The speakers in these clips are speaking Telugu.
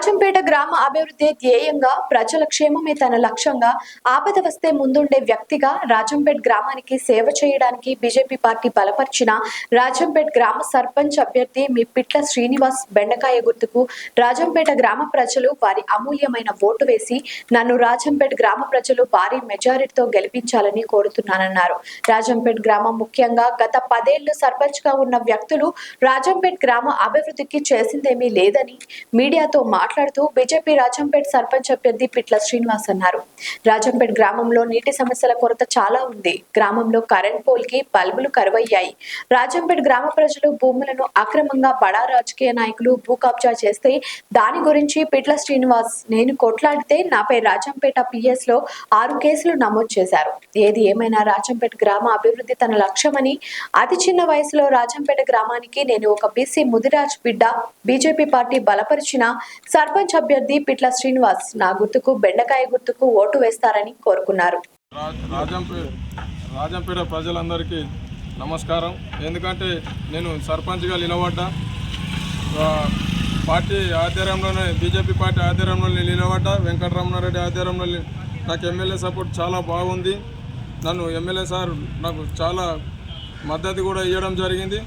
రాజంపేట గ్రామ అభివృద్ధి ధ్యేయంగా ప్రజల క్షేమమే తన లక్ష్యంగా ఆపద వస్తే ముందుండే వ్యక్తిగా రాజంపేట గ్రామానికి సేవ చేయడానికి బీజేపీ పార్టీ బలపరిచిన రాజంపేట గ్రామ సర్పంచ్ అభ్యర్థి మీ పిట్ల శ్రీనివాస్ బెండకాయ గుర్తుకు రాజంపేట గ్రామ ప్రజలు వారి అమూల్యమైన ఓటు వేసి నన్ను రాజంపేట గ్రామ ప్రజలు భారీ మెజారిటీతో గెలిపించాలని కోరుతున్నానన్నారు. రాజంపేట గ్రామం ముఖ్యంగా గత 10 ఏళ్లు సర్పంచ్ గా ఉన్న వ్యక్తులు రాజంపేట గ్రామ అభివృద్ధికి చేసిందేమీ లేదని మీడియాతో మాట్లాడుతూ బీజేపీ రాజంపేట సర్పంచ్ అభ్యర్థి పిట్ల శ్రీనివాస్ అన్నారు. రాజంపేట గ్రామంలో నీటి సమస్యల కొరత చాలా ఉంది. గ్రామంలో కరెంట్ పోల్ కి బల్బులు కరువయ్యాయి. రాజంపేట గ్రామ ప్రజలు భూములను అక్రమంగా బడా రాజకీయ నాయకులు భూ కబ్జా చేస్తే దాని గురించి పిట్ల శ్రీనివాస్ నేను కొట్లాడితే నాపై రాజంపేట పిఎస్ లో 6 కేసులు నమోదు చేశారు. ఏది ఏమైనా రాజంపేట గ్రామ అభివృద్ధి తన లక్ష్యమని, అతి చిన్న వయసులో రాజంపేట గ్రామానికి నేను ఒక బీసీ ముదిరాజ్ బిడ్డ, బీజేపీ పార్టీ బలపరిచిన సర్పంచ్ అభ్యర్థి పిట్ల శ్రీనివాస్ నా గుర్తుకు బెండకాయ గుర్తుకు ఓటు వేస్తారని కోరుకున్నారు. రాజంపేట ప్రజలందరికీ నమస్కారం. ఎందుకంటే నేను సర్పంచ్గా నిలబడ్డా, పార్టీ ఆధ్వర్యంలోనే బీజేపీ పార్టీ ఆధ్వర్యంలో నిలబడ్డా, వెంకటరమణారెడ్డి ఆధ్వర్యంలో నాకు ఎమ్మెల్యే సపోర్ట్ చాలా బాగుంది. నన్ను ఎమ్మెల్యే సార్ నాకు చాలా మద్దతు కూడా ఇవ్వడం జరిగింది.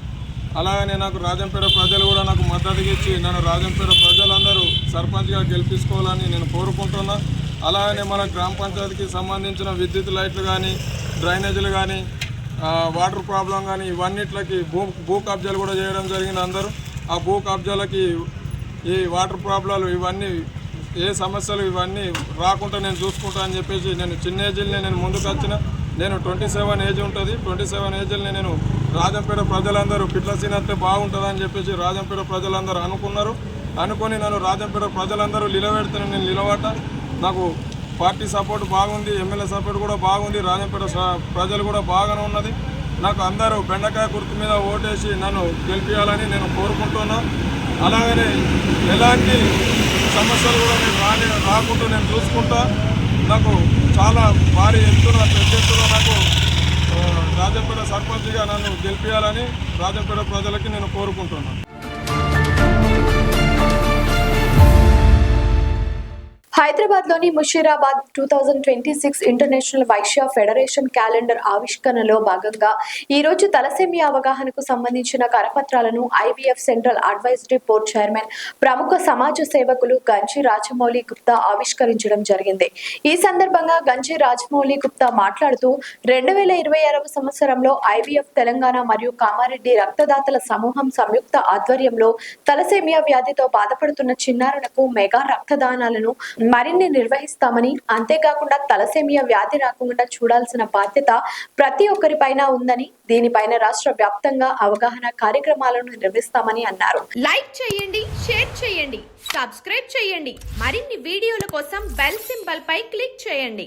అలాగనే నాకు రాజంపేట ప్రజలు కూడా నాకు మద్దతు ఇచ్చి నన్ను రాజంపేట ప్రజలందరూ సర్పంచ్గా గెలిపించుకోవాలని నేను కోరుకుంటున్నా. అలాగనే మన గ్రామ పంచాయతీకి సంబంధించిన విద్యుత్ లైట్లు కానీ, డ్రైనేజీలు కానీ, వాటర్ ప్రాబ్లం కానీ ఇవన్నిట్లకి భూ కబ్జాలు కూడా చేయడం జరిగింది. అందరూ ఆ భూ కబ్జాలకి ఈ వాటర్ ప్రాబ్లాలు ఇవన్నీ ఏ సమస్యలు ఇవన్నీ రాకుండా నేను చూసుకుంటా అని చెప్పేసి నేను చిన్న ఏజ్ని నేను ముందుకు వచ్చిన. నేను 27 ఏజ్ ఉంటుంది. 27 ఏజ్ని నేను రాజంపేట ప్రజలందరూ పిట్ల సీనత్తే బాగుంటుందని చెప్పేసి రాజంపేట ప్రజలందరూ అనుకొని నన్ను రాజంపేట ప్రజలందరూ నిలబెడితే నేను నిలబడ్డా. నాకు పార్టీ సపోర్ట్ బాగుంది, ఎమ్మెల్యే సపోర్ట్ కూడా బాగుంది, రాజంపేట ప్రజలు కూడా బాగానే ఉన్నది. నాకు అందరూ బెండకాయ గుర్తు మీద ఓటేసి నన్ను గెలిపించాలని నేను కోరుకుంటున్నా. అలాగనే ఎలాంటి సమస్యలు కూడా నేను రాకుండా నేను చూసుకుంటా. నాకు చాలా భారీ ఎత్తున పెద్ద ఎత్తున నాకు రాజంపేట సర్పంచ్గా నన్ను గెలిపించాలని రాజంపేట ప్రజలకి నేను కోరుకుంటున్నాను. హైదరాబాద్ లోని Musheerabad 2026 international Vaishya federation calendar ఆవిష్కరణలో భాగంగా ఈ రోజు తలసేమియా అవగాహనకు సంబంధించిన కరపత్రాలను IVF central advisory board chairman, ప్రముఖ సమాజ సేవకులు గంజి రాజమౌళి గుప్తా ఆవిష్కరించడం జరిగింది. ఈ సందర్భంగా గంజి రాజమౌళి గుప్తా మాట్లాడుతూ 2026వ సంవత్సరంలో ఐవీఎఫ్ తెలంగాణ మరియు కామారెడ్డి రక్తదాతల సమూహం సంయుక్త ఆధ్వర్యంలో తలసేమియా వ్యాధితో బాధపడుతున్న చిన్నారులకు మెగా రక్తదానాలను మరిన్ని నిర్వహిస్తామని, అంతేకాకుండా తలసేమియా వ్యాధి రాకుండా చూడాల్సిన బాధ్యత ప్రతి ఒక్కరిపైన ఉందని, దీనిపైన రాష్ట్ర వ్యాప్తంగా అవగాహన కార్యక్రమాలను నిర్వహిస్తామని అన్నారు. లైక్ చేయండి, షేర్ చేయండి, సబ్స్క్రైబ్ చేయండి. మరిన్ని వీడియోల కోసం బెల్ సింబల్ పై క్లిక్ చేయండి.